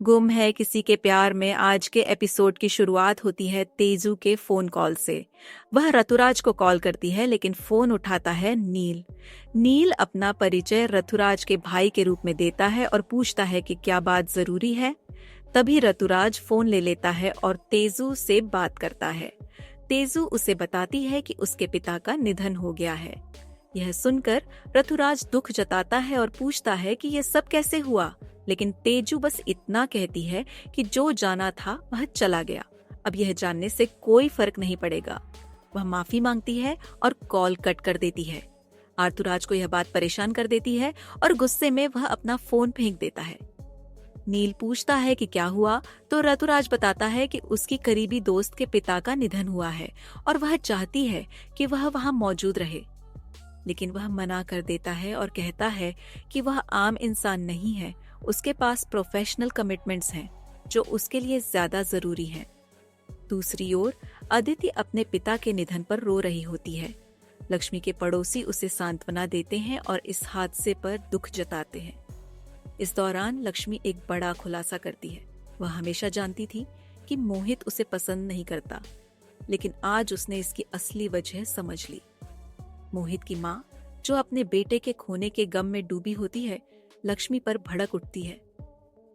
गुम है किसी के प्यार में आज के एपिसोड की शुरुआत होती है तेजू के फोन कॉल से। वह ऋतुराज को कॉल करती है लेकिन फोन उठाता है नील। नील अपना परिचय ऋतुराज के भाई के रूप में देता है और पूछता है कि क्या बात जरूरी है। तभी ऋतुराज फोन ले लेता है और तेजू से बात करता है। तेजू उसे बताती है कि उसके पिता का निधन हो गया है। यह सुनकर ऋतुराज दुख जताता है और पूछता है कि यह सब कैसे हुआ, लेकिन तेजू बस इतना कहती है कि जो जाना था वह चला गया, अब यह जानने से कोई फर्क नहीं पड़ेगा। वह माफी मांगती है और कॉल कट कर देती है। ऋतुराज को यह बात परेशान कर देती है और गुस्से में वह अपना फोन फेंक देता है। नील पूछता है कि क्या हुआ, तो ऋतुराज बताता है कि उसकी करीबी दोस्त के पिता का निधन हुआ है और वह चाहती है कि वह वहां मौजूद रहे, लेकिन वह मना कर देता है और कहता है कि वह आम इंसान नहीं है, उसके पास प्रोफेशनल कमिटमेंट्स हैं जो उसके लिए ज्यादा जरूरी हैं। दूसरी ओर अदिति अपने पिता के निधन पर रो रही होती है। लक्ष्मी के पड़ोसी उसे सांत्वना देते हैं और इस हादसे पर दुख जताते हैं। इस दौरान लक्ष्मी एक बड़ा खुलासा करती है। वह हमेशा जानती थी कि मोहित उसे पसंद नहीं करता, लेकिन आज उसने इसकी असली वजह समझ ली। मोहित की माँ, जो अपने बेटे के खोने के गम में डूबी होती है, लक्ष्मी पर भड़क उठती है।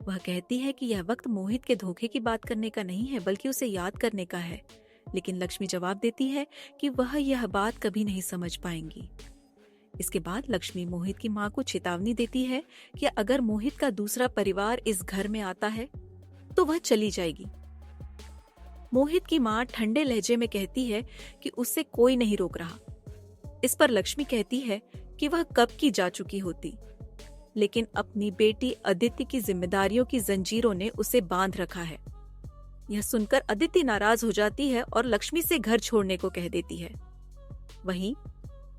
वह कहती है कि यह वक्त मोहित के धोखे की बात करने का नहीं है, बल्कि उसे याद करने का है। लेकिन लक्ष्मी जवाब देती है कि वह यह बात कभी नहीं समझ पाएंगी। इसके बाद लक्ष्मी मोहित की माँ को चेतावनी देती है कि अगर मोहित का दूसरा परिवार इस घर में आता है तो वह चली जाएगी। मोहित की माँ ठंडे लहजे में कहती है कि उसे कोई नहीं रोक रहा। इस पर लक्ष्मी कहती है कि वह कब की जा चुकी होती, लेकिन अपनी बेटी अदिति की जिम्मेदारियों की जंजीरों ने उसे बांध रखा है। यह सुनकर अदिति नाराज हो जाती है और लक्ष्मी से घर छोड़ने को कह देती है। वहीं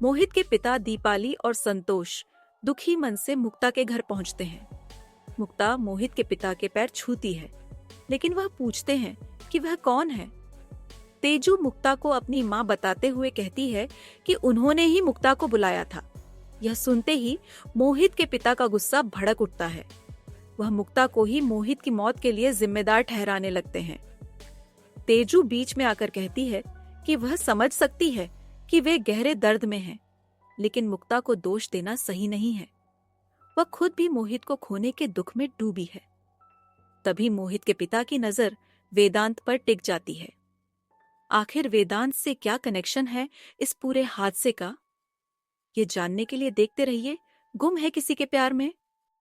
मोहित के पिता दीपाली और संतोष दुखी मन से मुक्ता के घर पहुंचते हैं। मुक्ता मोहित के पिता के पैर छूती है, लेकिन वह पूछते हैं कि वह कौन है। तेजू मुक्ता को अपनी माँ बताते हुए कहती है कि उन्होंने ही मुक्ता को बुलाया था। यह सुनते ही मोहित के पिता का गुस्सा भड़क उठता है। वह मुक्ता को ही मोहित की मौत के लिए जिम्मेदार ठहराने लगते हैं। तेजू बीच में आकर कहती है कि वह समझ सकती है कि वे गहरे दर्द में हैं, लेकिन मुक्ता को दोष देना सही नहीं है। वह खुद भी मोहित को खोने के दुख में डूबी है। तभी मोहित के पिता की नजर वेदांत पर टिक जाती है। आखिर वेदांत से क्या कनेक्शन है इस पूरे हादसे का, ये जानने के लिए देखते रहिए गुम है किसी के प्यार में।